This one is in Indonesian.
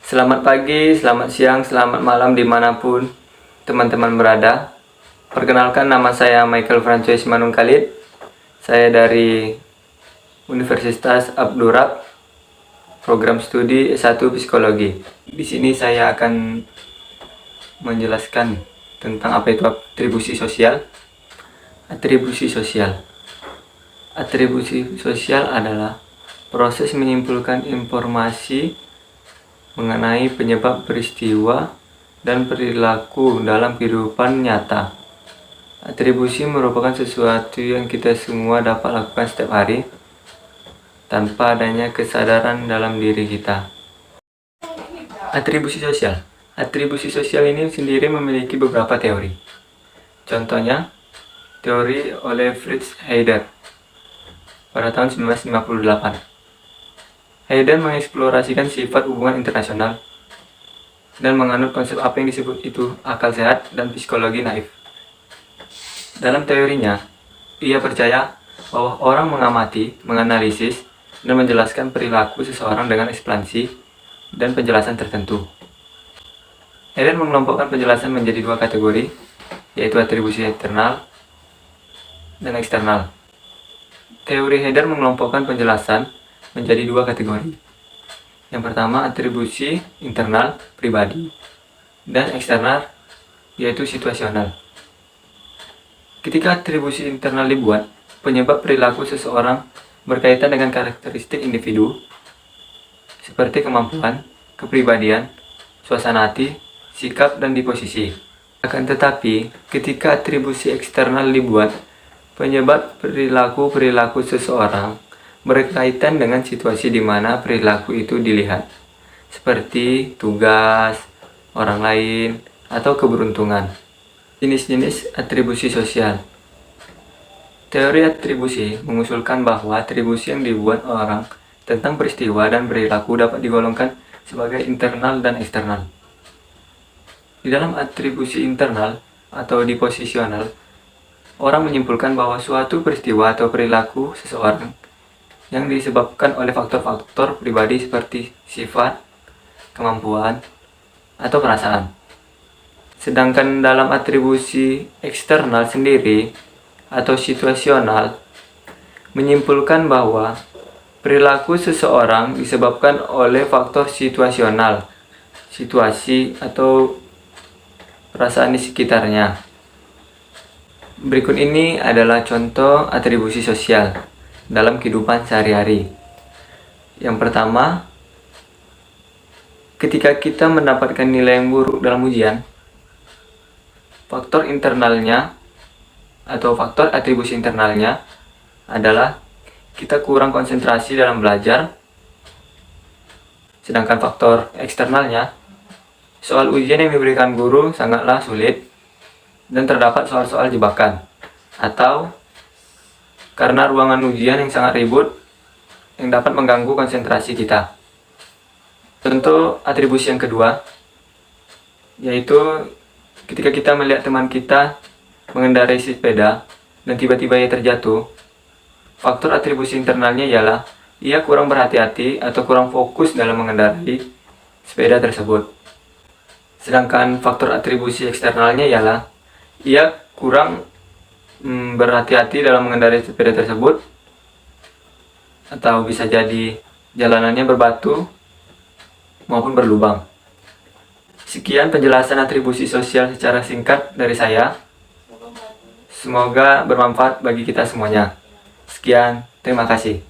Selamat pagi, selamat siang, selamat malam dimanapun teman-teman berada. Perkenalkan, nama saya Michael Francois Manungkalit. Saya dari Universitas Abdurrahman, program studi S1 Psikologi. Di sini saya akan menjelaskan tentang apa itu atribusi sosial. Atribusi sosial. Atribusi sosial adalah proses menyimpulkan informasi mengenai penyebab peristiwa dan perilaku dalam kehidupan nyata. Atribusi merupakan sesuatu yang kita semua dapat lakukan setiap hari tanpa adanya kesadaran dalam diri kita. Atribusi sosial. Atribusi sosial ini sendiri memiliki beberapa teori. Contohnya, teori oleh Fritz Heider pada tahun 1958. Heider mengeksplorasikan sifat hubungan internasional dan menganut konsep apa yang disebut itu akal sehat dan psikologi naif. Dalam teorinya, ia percaya bahwa orang mengamati, menganalisis, dan menjelaskan perilaku seseorang dengan ekspansi dan penjelasan tertentu. Heider mengelompokkan penjelasan menjadi dua kategori, yaitu atribusi internal dan eksternal. Teori Heider mengelompokkan penjelasan menjadi dua kategori. Yang pertama, atribusi internal pribadi, dan eksternal yaitu situasional. Ketika atribusi internal dibuat, penyebab perilaku seseorang berkaitan dengan karakteristik individu seperti kemampuan, kepribadian, suasana hati, sikap, dan disposisi. Akan tetapi, ketika atribusi eksternal dibuat, penyebab perilaku seseorang berkaitan dengan situasi di mana perilaku itu dilihat, seperti tugas, orang lain, atau keberuntungan. Jenis-jenis atribusi sosial. Teori atribusi mengusulkan bahwa atribusi yang dibuat orang tentang peristiwa dan perilaku dapat digolongkan sebagai internal dan eksternal. Di dalam atribusi internal atau disposisional, orang menyimpulkan bahwa suatu peristiwa atau perilaku seseorang yang disebabkan oleh faktor-faktor pribadi seperti sifat, kemampuan, atau perasaan. Sedangkan dalam atribusi eksternal sendiri atau situasional menyimpulkan bahwa perilaku seseorang disebabkan oleh faktor situasional, situasi atau perasaan di sekitarnya. Berikut ini adalah contoh atribusi sosial dalam kehidupan sehari-hari. Yang pertama, ketika kita mendapatkan nilai yang buruk dalam ujian, faktor internalnya atau faktor atribusi internalnya adalah kita kurang konsentrasi dalam belajar. Sedangkan faktor eksternalnya, soal ujian yang diberikan guru sangatlah sulit dan terdapat soal-soal jebakan, atau karena ruangan ujian yang sangat ribut yang dapat mengganggu konsentrasi kita. Contoh atribusi yang kedua, yaitu ketika kita melihat teman kita mengendarai sepeda dan tiba-tiba ia terjatuh, faktor atribusi internalnya ialah ia kurang berhati-hati atau kurang fokus dalam mengendarai sepeda tersebut. Sedangkan faktor atribusi eksternalnya ialah ia kurang berhati-hati dalam mengendarai sepeda tersebut, atau bisa jadi jalanannya berbatu maupun berlubang. Sekian penjelasan atribusi sosial secara singkat dari saya. Semoga bermanfaat bagi kita semuanya. Sekian, terima kasih.